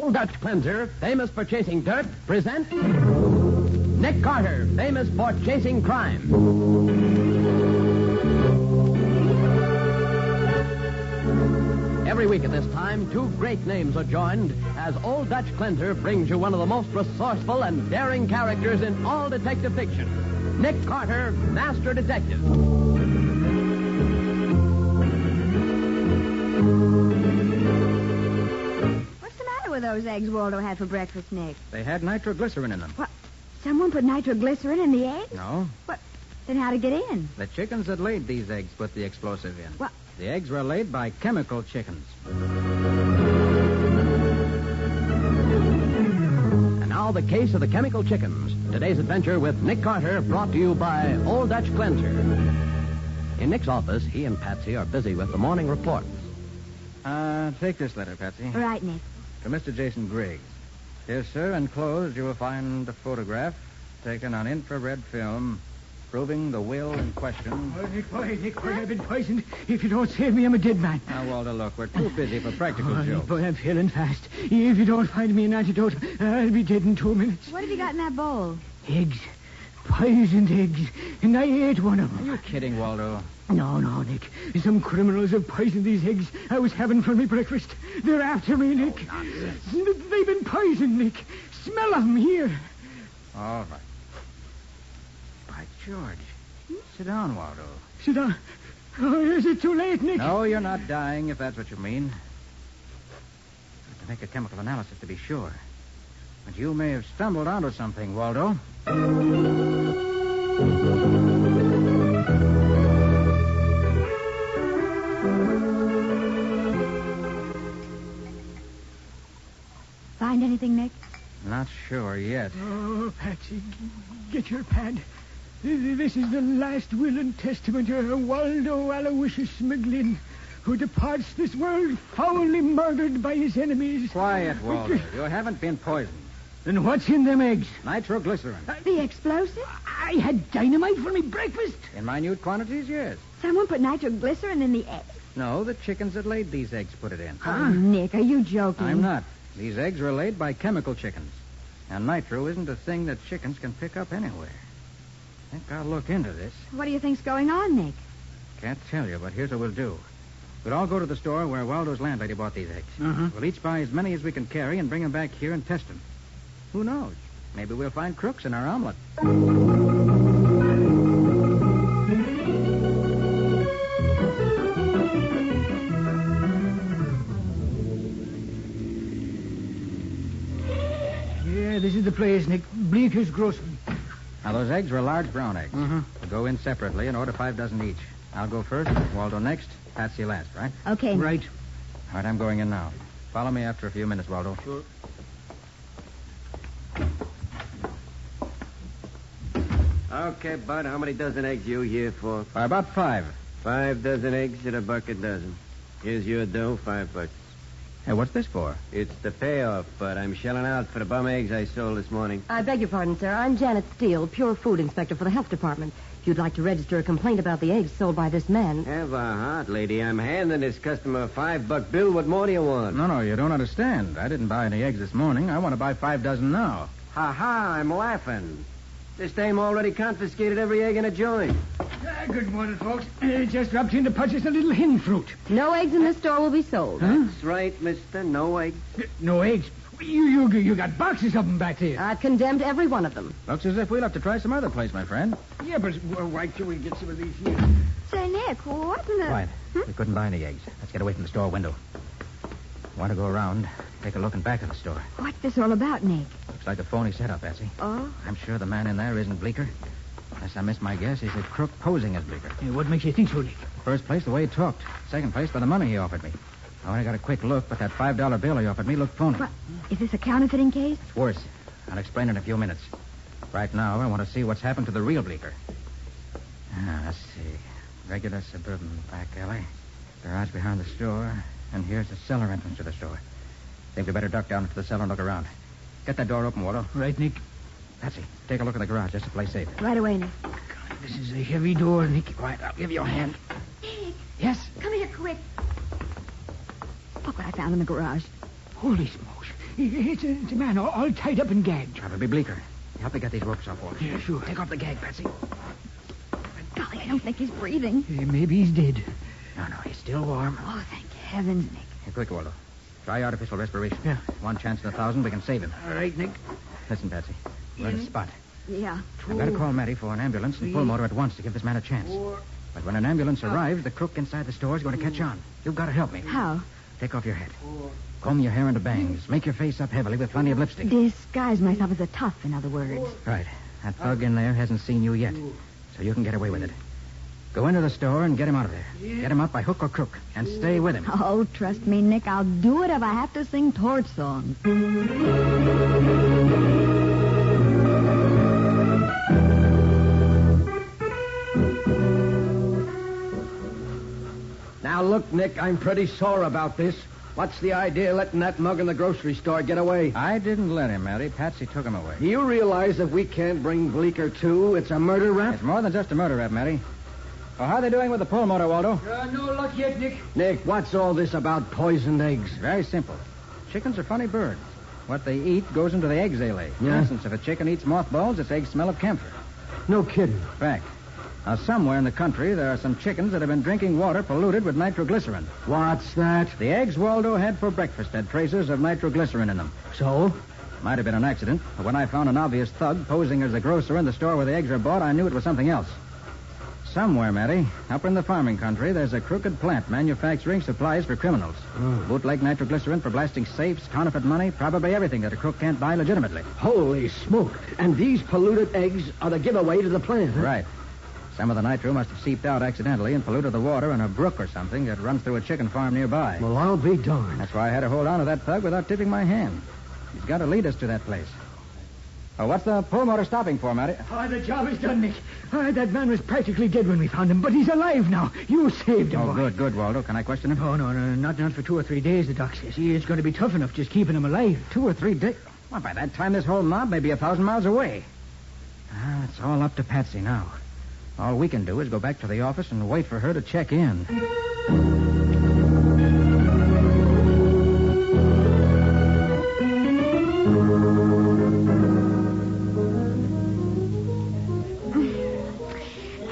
Old Dutch Cleanser, famous for chasing dirt, present Nick Carter, famous for chasing crime. Every week at this time, two great names are joined as Old Dutch Cleanser brings you one of the most resourceful and daring characters in all detective fiction, Nick Carter, Master Detective. What's the matter with those eggs Waldo had for breakfast, Nick? They had nitroglycerin in them. What? Someone put nitroglycerin in the eggs? No. What? Then how'd it get in? The chickens that laid these eggs put the explosive in. What? The eggs were laid by chemical chickens. And now the case of the chemical chickens. Today's adventure with Nick Carter, brought to you by Old Dutch Cleanser. In Nick's office, he and Patsy are busy with the morning reports. Take this letter, Patsy. All right, Nick. To Mr. Jason Griggs. Here, sir, enclosed you will find a photograph taken on infrared film proving the will in question. Oh, Nick boy, I've been poisoned. If you don't save me, I'm a dead man. Now, Walter, look, we're too busy for practical Nick jokes. boy, I'm failing fast. If you don't find me an antidote, I'll be dead in 2 minutes. What have you got in that bowl? Eggs. Poisoned eggs. And I ate one of Are them. you kidding, Waldo? No, Nick. Some criminals have poisoned these eggs I was having for my breakfast. They're after me, Nick. Oh, nonsense. They've been poisoned, Nick. Smell them here. All right. By George. Sit down, Waldo. Sit down. Oh, is it too late, Nick? No, you're not dying, if that's what you mean. To make a chemical analysis to be sure. But you may have stumbled onto something, Waldo. Find anything, Nick? Not sure yet. Oh, Patsy, get your pad. This is the last will and testament of Waldo Aloysius McGlynn, who departs this world foully murdered by his enemies. Quiet, Waldo. You haven't been poisoned. And what's in them eggs? Nitroglycerin. The explosive? I had dynamite for me breakfast. In minute quantities, yes. Someone put nitroglycerin in the eggs? No, the chickens that laid these eggs put it in. Oh, Nick, are you joking? I'm not. These eggs were laid by chemical chickens. And nitro isn't a thing that chickens can pick up anywhere. I think I'll look into this. What do you think's going on, Nick? Can't tell you, but here's what we'll do. We'll all go to the store where Waldo's landlady bought these eggs. Uh-huh. We'll each buy as many as we can carry and bring them back here and test them. Who knows? Maybe we'll find crooks in our omelet. Yeah, this is the place, Nick. Bleeker's grocery. Now, those eggs were large brown eggs. Uh-huh. We'll go in separately and order 5 dozen each. I'll go first, Waldo next, Patsy last, right? Okay, Nick. Right. All right, I'm going in now. Follow me after a few minutes, Waldo. Sure. Okay, Bud, how many dozen eggs you here for? About 5. 5 dozen eggs at $1 a dozen. Here's your dough, $5. Hey, what's this for? It's the payoff, Bud. I'm shelling out for the bum eggs I sold this morning. I beg your pardon, sir. I'm Janet Steele, Pure Food Inspector for the Health Department. If you'd like to register a complaint about the eggs sold by this man... Have a heart, lady. I'm handing this customer a $5 bill. What more do you want? No, you don't understand. I didn't buy any eggs this morning. I want to buy 5 dozen now. Ha-ha, I'm laughing. This dame already confiscated every egg in a joint. Good morning, folks. Just dropped in to purchase a little hen fruit. No eggs in this store will be sold. Huh? That's right, mister. No eggs. No eggs. You got boxes of them back there. I've condemned every one of them. Looks as if we'll have to try some other place, my friend. Yeah, but why can't we get some of these here? Say, Nick, what's in the... Quiet. We couldn't buy any eggs. Let's get away from the store window. Want to go around, take a look in back of the store. What's this all about, Nick? Looks like a phony setup, Patsy. Oh? I'm sure the man in there isn't Bleeker. Unless I miss my guess, he's a crook posing as Bleeker. Hey, what makes you think so, Nick? First place, the way he talked. Second place, by the money he offered me. I only got a quick look, but that $5 bill he offered me looked phony. What? Is this a counterfeiting case? It's worse. I'll explain in a few minutes. Right now, I want to see what's happened to the real Bleeker. Let's see. Regular suburban back alley. Garage behind the store. And here's the cellar entrance to the store. Think we better duck down into the cellar and look around. Get that door open, Waldo. Right, Nick. Patsy, take a look at the garage just to play safe. Right away, Nick. God, this is a heavy door, Nick. Right, I'll give you a hand. Nick, Yes? come here quick. Look what I found in the garage. Holy smokes. It's a man all tied up and gagged. Probably Bleeker. Help me get these ropes off, Walter. Yeah, sure. Take off the gag, Patsy. Golly, I don't think he's breathing. Maybe he's dead. No, he's still warm. Oh, thank heavens, Nick. Hey, quick, Waldo. Try artificial respiration. Yeah. One chance in 1,000, we can save him. All right, Nick. Listen, Patsy. We're at a spot. Yeah. I've got to call Matty for an ambulance and pull motor at once to give this man a chance. But when an ambulance arrives, the crook inside the store is going to catch on. You've got to help me. How? Take off your hat. Comb your hair into bangs. Make your face up heavily with plenty of lipstick. Disguise myself as a tough, in other words. Right. That thug in there hasn't seen you yet, so you can get away with it. Go into the store and get him out of there. Get him up by hook or crook, and stay with him. Oh, trust me, Nick. I'll do it if I have to sing torch songs. Now, look, Nick, I'm pretty sore about this. What's the idea of letting that mug in the grocery store get away? I didn't let him, Matty. Patsy took him away. Do you realize if we can't bring Bleeker to, it's a murder rap? It's more than just a murder rap, Matty. Well, how are they doing with the pull motor, Waldo? No luck yet, Nick. Nick, what's all this about poisoned eggs? Very simple. Chickens are funny birds. What they eat goes into the eggs they lay. For Yeah? instance, if a chicken eats mothballs, its eggs smell of camphor. No kidding. Fact. Now, somewhere in the country, there are some chickens that have been drinking water polluted with nitroglycerin. What's that? The eggs Waldo had for breakfast had traces of nitroglycerin in them. So? Might have been an accident, but when I found an obvious thug posing as a grocer in the store where the eggs are bought, I knew it was something else. Somewhere, Matty, up in the farming country, there's a crooked plant manufacturing supplies for criminals. Bootleg nitroglycerin for blasting safes, counterfeit money, probably everything that a crook can't buy legitimately. Holy smoke. And these polluted eggs are the giveaway to the plant. Huh? Right. Some of the nitro must have seeped out accidentally and polluted the water in a brook or something that runs through a chicken farm nearby. Well, I'll be darned. That's why I had to hold on to that thug without tipping my hand. He's got to lead us to that place. Oh, what's the pull motor stopping for, Matty? The job is done, Nick. That man was practically dead when we found him, but he's alive now. You saved him, Oh, boy. good, Waldo. Can I question him? Oh, no, not for 2 or 3 days, the doc says. It's going to be tough enough just keeping him alive. 2 or 3 days? Well, by that time, this whole mob may be 1,000 miles away. It's all up to Patsy now. All we can do is go back to the office and wait for her to check in.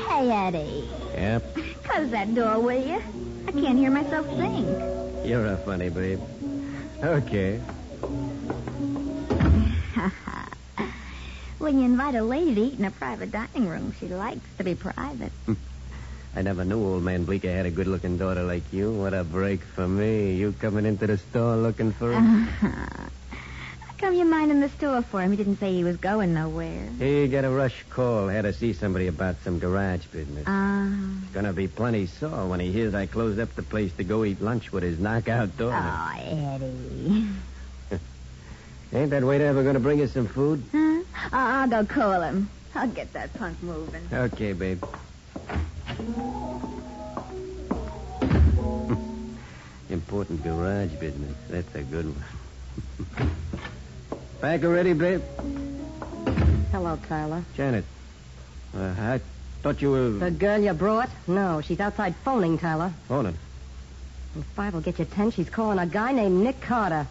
Hey, Eddie. Yep. Close that door, will you? I can't hear myself think. You're a funny babe. Okay. When you invite a lady to eat in a private dining room, she likes to be private. I never knew old man Bleeker had a good-looking daughter like you. What a break for me. You coming into the store looking for him? How come you minding the store for him? He didn't say he was going nowhere. He got a rush call. Had to see somebody about some garage business. Gonna be plenty sore when he hears I closed up the place to go eat lunch with his knockout daughter. Oh, Eddie. Ain't that waiter ever gonna bring us some food? Huh? I'll go call him. I'll get that punk moving. Okay, babe. Important garage business. That's a good one. Back already, babe? Hello, Tyler. Janet. I thought you were... The girl you brought? No, she's outside phoning, Tyler. Phoning. If 5 will get you 10, she's calling a guy named Nick Carter.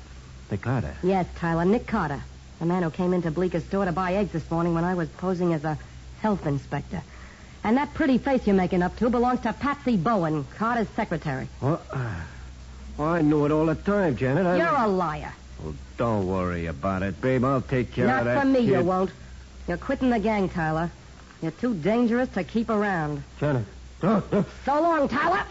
Nick Carter? Yes, Tyler, Nick Carter. The man who came into Bleeker's store to buy eggs this morning when I was posing as a health inspector. And that pretty face you're making up to belongs to Patsy Bowen, Carter's secretary. Well, I knew it all the time, Janet. You're a liar. Well, don't worry about it, babe. I'll take care Not of that for me, kid. you won't. You're quitting the gang, Tyler. You're too dangerous to keep around. Janet. So long, Tyler.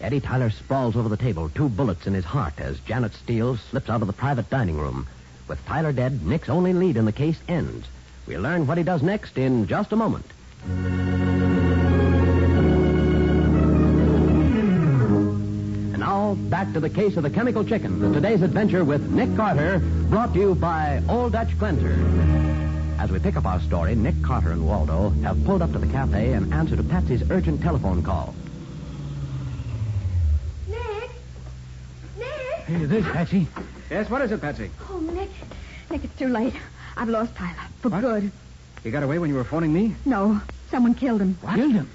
Eddie Tyler sprawls over the table, 2 bullets in his heart as Janet Steele slips out of the private dining room. With Tyler dead, Nick's only lead in the case ends. We'll learn what he does next in just a moment. And now, back to the case of the chemical chicken. Today's adventure with Nick Carter, brought to you by Old Dutch Cleanser. As we pick up our story, Nick Carter and Waldo have pulled up to the cafe in answer to Patsy's urgent telephone call. Hey, this, Patsy. Yes, what is it, Patsy? Oh, Nick. Nick, it's too late. I've lost Tyler. For What? good. You got away when you were phoning me? No. Someone killed him. What? Killed him.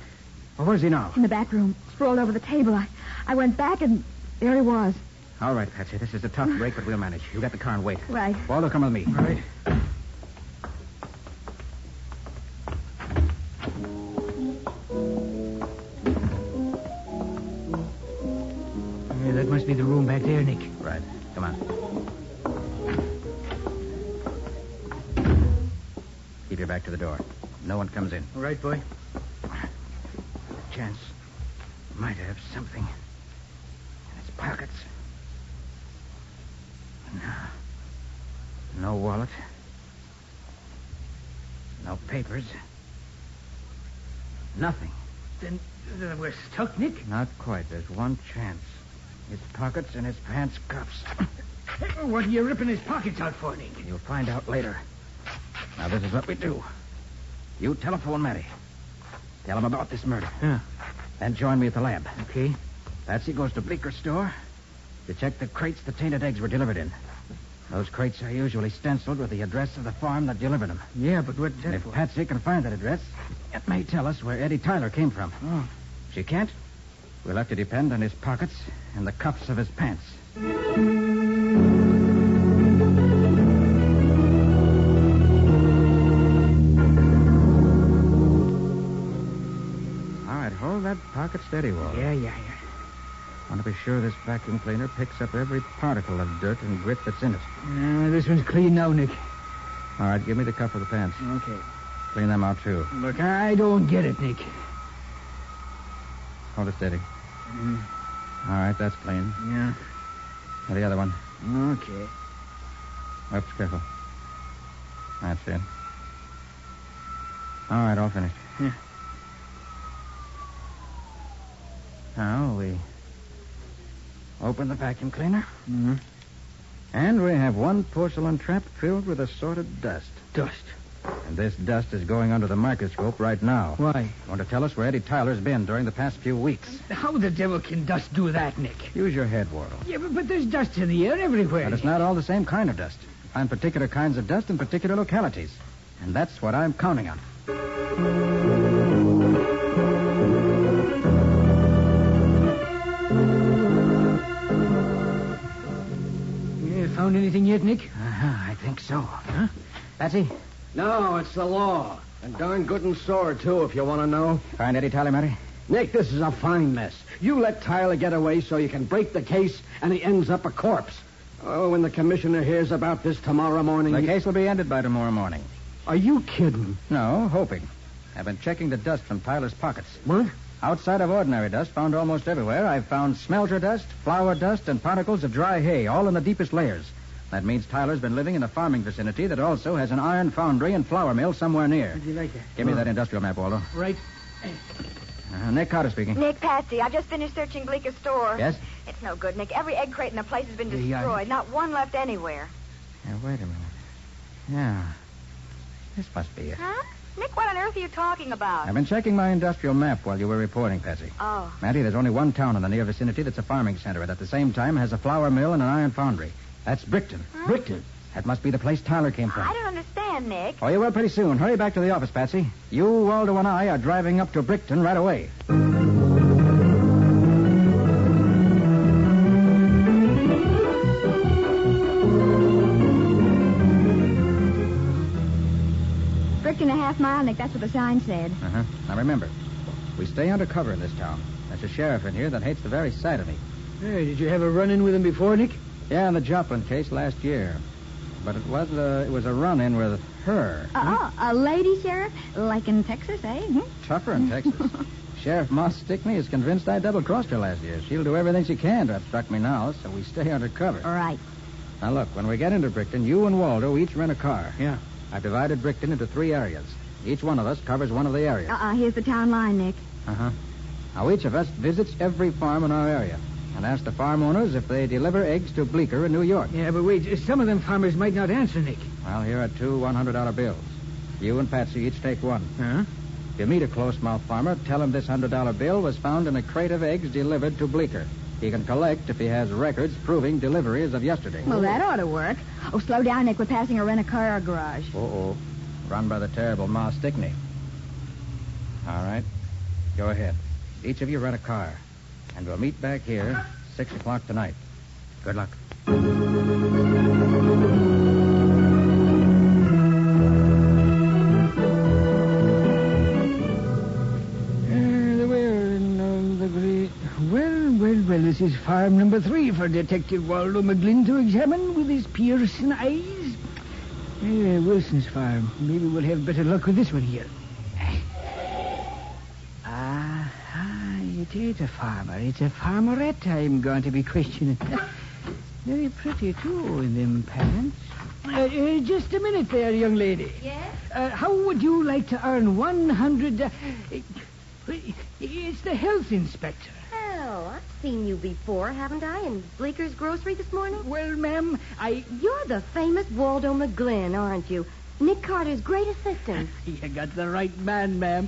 Well, where's he now? In the back room, sprawled over the table. I went back, and there he was. All right, Patsy. This is a tough break, but we'll manage. You get the car and wait. Right. Waldo, come with me. All right. Yeah, that must be the room back there, Nick. Right. Come on. Keep your back to the door. No one comes in. All right, boy. Chance might have something in its pockets. No wallet. No papers. Nothing. Then we're stuck, Nick. Not quite. There's one chance. His pockets and his pants cuffs. What are you ripping his pockets out for, Nick? You'll find out later. Now, this is what we do. You telephone Matty. Tell him about this murder. Yeah. Then join me at the lab. Okay. Patsy goes to Bleeker's store to check the crates the tainted eggs were delivered in. Those crates are usually stenciled with the address of the farm that delivered them. Yeah, but what's And that if for? Patsy can find that address, it may tell us where Eddie Tyler came from. Oh. If she can't, we'll have to depend on his pockets and the cuffs of his pants. All right, hold that pocket steady, Walter. Yeah. Want to be sure this vacuum cleaner picks up every particle of dirt and grit that's in it. This one's clean now, Nick. All right, give me the cuff of the pants. Okay. Clean them out, too. Look, I don't get it, Nick. Hold it steady. All right, that's clean. Yeah. Now the other one. Okay. Oops, careful. That's it. All right, all finished. Yeah. Now we open the vacuum cleaner. Mm-hmm. And we have one porcelain trap filled with assorted dust. Dust. And this dust is going under the microscope right now. Why? Want to tell us where Eddie Tyler's been during the past few weeks. How the devil can dust do that, Nick? Use your head, Wardle. Yeah, but there's dust in the air everywhere. But it's not all the same kind of dust. You find particular kinds of dust in particular localities. And that's what I'm counting on. You found anything yet, Nick? I think so. Huh? Patsy, No, it's the law. And darn good and sore, too, if you want to know. find Eddie Tyler, Matty? Nick, this is a fine mess. You let Tyler get away so you can break the case, and he ends up a corpse. Oh, when the commissioner hears about this tomorrow morning... The case will be ended by tomorrow morning. Are you kidding? No, hoping. I've been checking the dust from Tyler's pockets. What? Outside of ordinary dust found almost everywhere, I've found smelter dust, flour dust, and particles of dry hay, all in the deepest layers. That means Tyler's been living in a farming vicinity that also has an iron foundry and flour mill somewhere near. How'd you like that? Give me that industrial map, Waldo. Right. Nick Carter speaking. Nick, Patsy, I've just finished searching Bleeker's store. Yes? It's no good, Nick. Every egg crate in the place has been Yeah. destroyed. Not one left anywhere. Yeah, wait a minute. Yeah. This must be it. Huh? Nick, what on earth are you talking about? I've been checking my industrial map while you were reporting, Patsy. Oh. Matty, there's only one town in the near vicinity that's a farming center, and at the same time has a flour mill and an iron foundry. That's Brickton. Huh? Brickton. That must be the place Tyler came from. I don't understand, Nick. Oh, you will pretty soon. Hurry back to the office, Patsy. You, Waldo, and I are driving up to Brickton right away. Brickton a half mile, Nick. That's what the sign said. Uh-huh. Now, remember, we stay under cover in this town. There's a sheriff in here that hates the very sight of me. Hey, did you have a run-in with him before, Nick? Yeah, in the Joplin case last year. But it was a run-in with her. A lady sheriff? Like in Texas, eh? Tougher in Texas. Sheriff Moss Stickney is convinced I double-crossed her last year. She'll do everything she can to obstruct me now, so we stay under cover. All right. Now, look, when we get into Brickton, you and Waldo each rent a car. Yeah. I've divided Brickton into 3 areas. Each one of us covers one of the areas. Here's the town line, Nick. Uh-huh. Now, each of us visits every farm in our area and asks the farm owners if they deliver eggs to Bleeker in New York. Yeah, but wait, some of them farmers might not answer, Nick. Well, here are 2 $100 bills. You and Patsy each take one. Huh? If you meet a close-mouthed farmer, tell him this $100 bill was found in a crate of eggs delivered to Bleeker. He can collect if he has records proving delivery as of yesterday. Well, that ought to work. Oh, slow down, Nick. We're passing a rent-a-car garage. Uh-oh. Run by the terrible Ma Stickney. All right. Go ahead. Each of you rent a car. And we'll meet back here 6 o'clock tonight. Good luck. Well, this is farm number 3 for Detective Waldo McGlynn to examine with his piercing eyes. Wilson's farm. Maybe we'll have better luck with this one here. It is a farmer. It's a farmerette I'm going to be questioning. Very pretty, too, in them pants. Just a minute there, young lady. Yes? How would you like to earn 100... It's the health inspector. Oh, I've seen you before, haven't I, in Bleeker's grocery this morning? Well, ma'am, You're the famous Waldo McGlynn, aren't you? Nick Carter's great assistant. You got the right man, ma'am.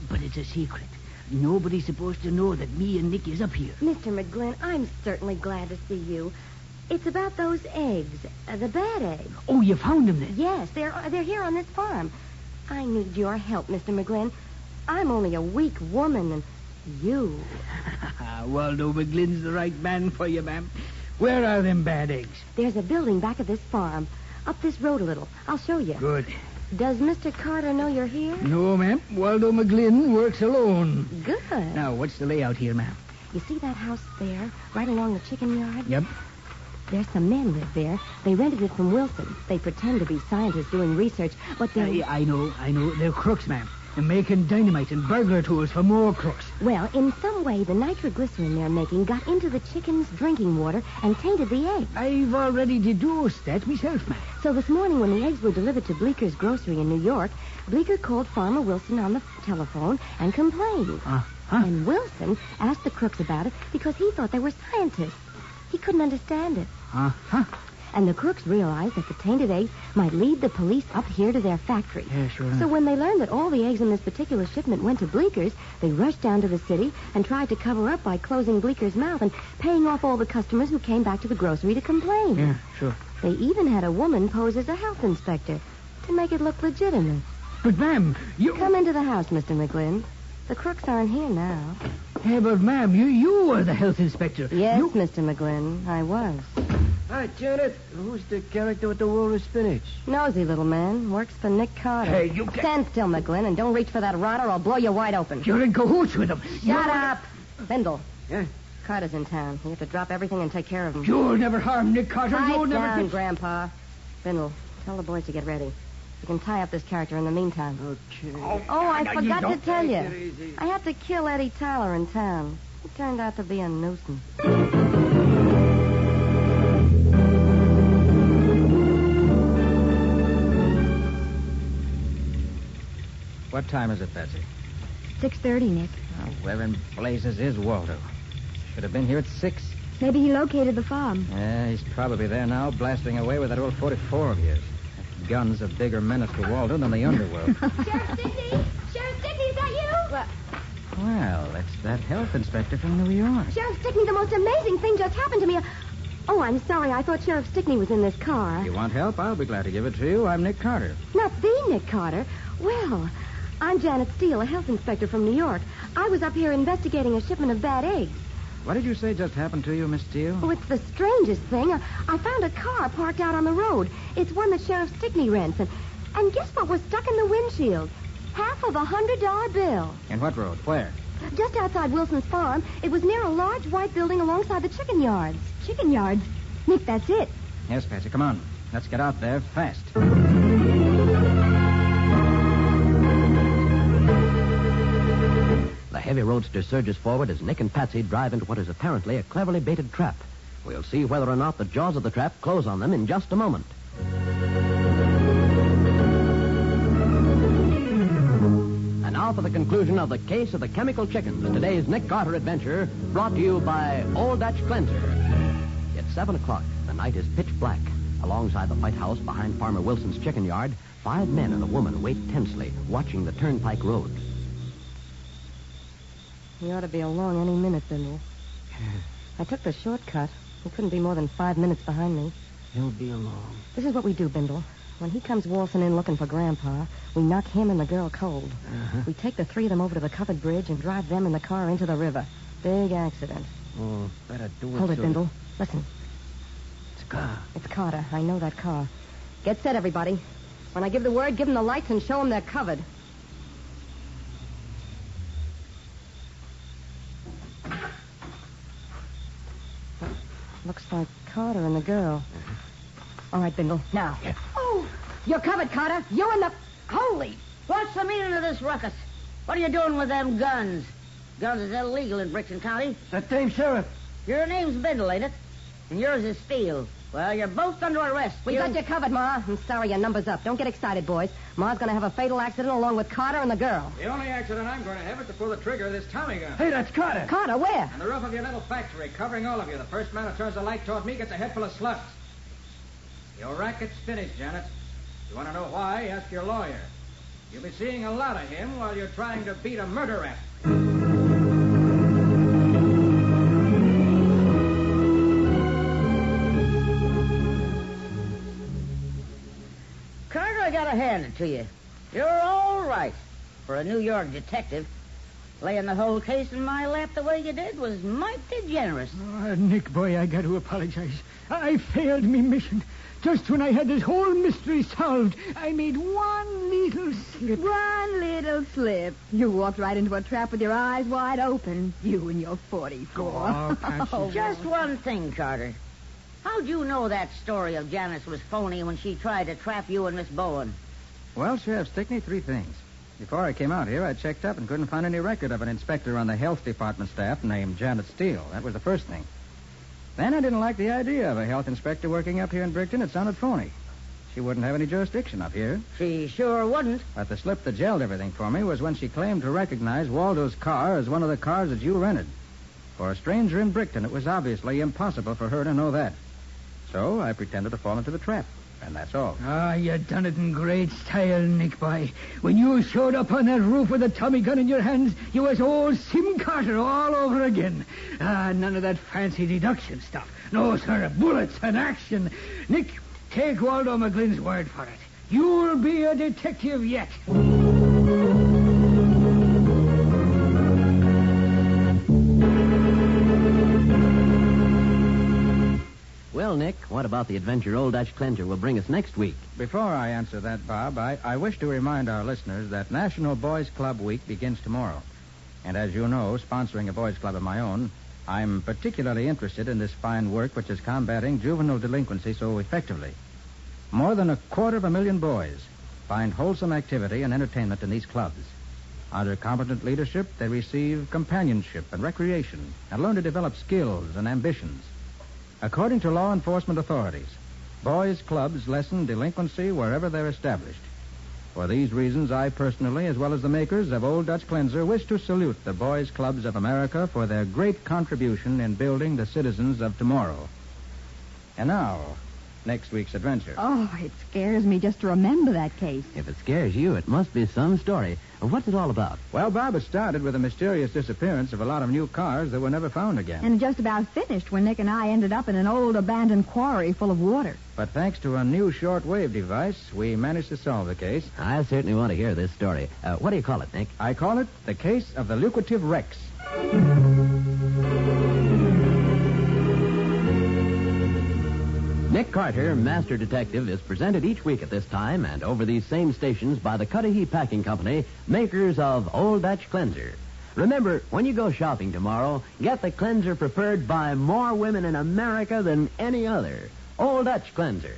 But it's a secret. Nobody's supposed to know that me and Nick is up here. Mr. McGlynn, I'm certainly glad to see you. It's about those eggs, the bad eggs. Oh, you found them then? Yes, they're here on this farm. I need your help, Mr. McGlynn. I'm only a weak woman, and you... Waldo McGlynn's the right man for you, ma'am. Where are them bad eggs? There's a building back of this farm. Up this road a little. I'll show you. Good. Does Mr. Carter know you're here? No, ma'am. Waldo McGlynn works alone. Good. Now, what's the layout here, ma'am? You see that house there, right along the chicken yard? Yep. There's some men live there. They rented it from Wilson. They pretend to be scientists doing research, but they're... I know. They're crooks, ma'am. They're making dynamite and burglar tools for more crooks. Well, in some way, the nitroglycerin they're making got into the chicken's drinking water and tainted the eggs. I've already deduced that myself, ma'am. So this morning, when the eggs were delivered to Bleeker's grocery in New York, Bleeker called Farmer Wilson on the telephone and complained. And Wilson asked the crooks about it because he thought they were scientists. He couldn't understand it. And the crooks realized that the tainted eggs might lead the police up here to their factory. Yeah, sure. So when they learned that all the eggs in this particular shipment went to Bleeker's, they rushed down to the city and tried to cover up by closing Bleeker's mouth and paying off all the customers who came back to the grocery to complain. Yeah, sure. They even had a woman pose as a health inspector to make it look legitimate. But, ma'am, you... Come into the house, Mr. McGlynn. The crooks aren't here now. Yeah, but, ma'am, you were the health inspector. Yes, Mr. McGlynn, I was. Hi, Janet. Who's the character with the walrus spinach? Nosy little man. Works for Nick Carter. Hey, you can't... Stand still, McGlynn, and don't reach for that rod or I'll blow you wide open. You're in cahoots with him. Shut up! Bindle. Yeah? Carter's in town. You have to drop everything and take care of him. You'll never harm Nick Carter. You'll Pipe never... down, Grandpa. Bindle, tell the boys to get ready. You can tie up this character in the meantime. Okay. Oh, I no, forgot you to don't. tell Take it you. easy. I had to kill Eddie Tyler in town. He turned out to be a nuisance. What time is it, Patsy? 6:30, Nick. Oh, where in blazes is Waldo? Should have been here at 6. Maybe he located the farm. Yeah, he's probably there now, blasting away with that old 44 of his. That gun's a bigger menace to Waldo than the underworld. Sheriff Stickney! Sheriff Stickney, is that you? What? Well, it's that health inspector from New York. Sheriff Stickney, the most amazing thing just happened to me. Oh, I'm sorry. I thought Sheriff Stickney was in this car. You want help? I'll be glad to give it to you. I'm Nick Carter. Not the Nick Carter. Well, I'm Janet Steele, a health inspector from New York. I was up here investigating a shipment of bad eggs. What did you say just happened to you, Miss Steele? Oh, it's the strangest thing. I found a car parked out on the road. It's one that Sheriff Stickney rents. And guess what was stuck in the windshield? Half of $100 bill. In what road? Where? Just outside Wilson's farm. It was near a large white building alongside the chicken yards. Chicken yards? Nick, that's it. Yes, Patsy, come on. Let's get out there fast. The heavy roadster surges forward as Nick and Patsy drive into what is apparently a cleverly baited trap. We'll see whether or not the jaws of the trap close on them in just a moment. And now for the conclusion of the case of the chemical chickens. Today's Nick Carter adventure brought to you by Old Dutch Cleanser. It's 7 o'clock. The night is pitch black. Alongside the White House behind Farmer Wilson's chicken yard, 5 men and a woman wait tensely, watching the turnpike road. He ought to be along any minute, Bindle. I took the shortcut. He couldn't be more than 5 minutes behind me. He'll be along. This is what we do, Bindle. When he comes waltzing in looking for Grandpa, we knock him and the girl cold. We take the three of them over to the covered bridge and drive them in the car into the river. Big accident. Oh, better do it. Hold it, soon. Bindle. Listen. It's a car. It's Carter. I know that car. Get set, everybody. When I give the word, give them the lights and show them they're covered. Looks like Carter and the girl. All right, Bindle. Now. Yeah. Oh, you're covered, Carter. You and the... Holy... What's the meaning of this ruckus? What are you doing with them guns? Guns is illegal in Brixton County. That Dame Sheriff. Your name's Bindle, ain't it? And yours is Steele. Well, you're both under arrest. We got you covered, Ma. I'm sorry your number's up. Don't get excited, boys. Ma's going to have a fatal accident along with Carter and the girl. The only accident I'm going to have is to pull the trigger of this Tommy gun. Hey, that's Carter. Carter, where? On the roof of your little factory, covering all of you. The first man who turns the light toward me gets a head full of slugs. Your racket's finished, Janet. You want to know why? Ask your lawyer. You'll be seeing a lot of him while you're trying to beat a murder rap. Carter, I gotta hand it to you. You're all right for a New York detective. Laying the whole case in my lap the way you did was mighty generous. Oh, Nick, boy, I got to apologize. I failed me mission. Just when I had this whole mystery solved, I made one little slip. One little slip. You walked right into a trap with your eyes wide open. You and your 44. Oh, Patsy. Just one thing, Carter. How'd you know that story of Janice was phony when she tried to trap you and Miss Bowen? Well, Sheriff Stickney, three things. Before I came out here, I checked up and couldn't find any record of an inspector on the health department staff named Janet Steele. That was the first thing. Then I didn't like the idea of a health inspector working up here in Brickton. It sounded phony. She wouldn't have any jurisdiction up here. She sure wouldn't. But the slip that gelled everything for me was when she claimed to recognize Waldo's car as one of the cars that you rented. For a stranger in Brickton, it was obviously impossible for her to know that. So I pretended to fall into the trap, and that's all. Ah, you done it in great style, Nick, boy. When you showed up on that roof with a Tommy gun in your hands, you was old Sim Carter all over again. Ah, none of that fancy deduction stuff. No, sir, bullets and action. Nick, take Waldo McGlynn's word for it. You'll be a detective yet. Well, Nick, what about the adventure Old Dutch Cleanser will bring us next week? Before I answer that, Bob, I wish to remind our listeners that National Boys Club Week begins tomorrow. And as you know, sponsoring a boys' club of my own, I'm particularly interested in this fine work which is combating juvenile delinquency so effectively. More than 250,000 boys find wholesome activity and entertainment in these clubs. Under competent leadership, they receive companionship and recreation and learn to develop skills and ambitions. According to law enforcement authorities, boys' clubs lessen delinquency wherever they're established. For these reasons, I personally, as well as the makers of Old Dutch Cleanser, wish to salute the boys' clubs of America for their great contribution in building the citizens of tomorrow. And now, next week's adventure. Oh, it scares me just to remember that case. If it scares you, it must be some story. What's it all about? Well, Bob, it started with the mysterious disappearance of a lot of new cars that were never found again. And it just about finished when Nick and I ended up in an old abandoned quarry full of water. But thanks to a new shortwave device, we managed to solve the case. I certainly want to hear this story. What do you call it, Nick? I call it the case of the lucrative Rex. Nick Carter, Master Detective, is presented each week at this time and over these same stations by the Cudahy Packing Company, makers of Old Dutch Cleanser. Remember, when you go shopping tomorrow, get the cleanser preferred by more women in America than any other. Old Dutch Cleanser.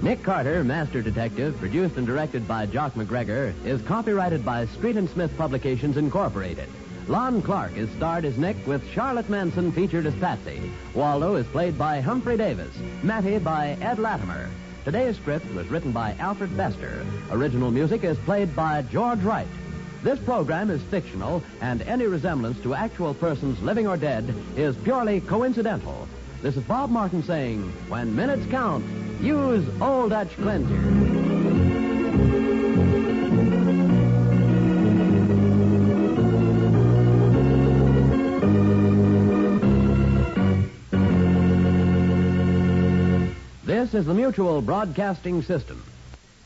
Nick Carter, Master Detective, produced and directed by Jock McGregor, is copyrighted by Street and Smith Publications, Incorporated. Lon Clark is starred as Nick, with Charlotte Manson featured as Patsy. Waldo is played by Humphrey Davis. Matty by Ed Latimer. Today's script was written by Alfred Bester. Original music is played by George Wright. This program is fictional, and any resemblance to actual persons living or dead is purely coincidental. This is Bob Martin saying, when minutes count, use Old Dutch Cleanser. This is the Mutual Broadcasting System.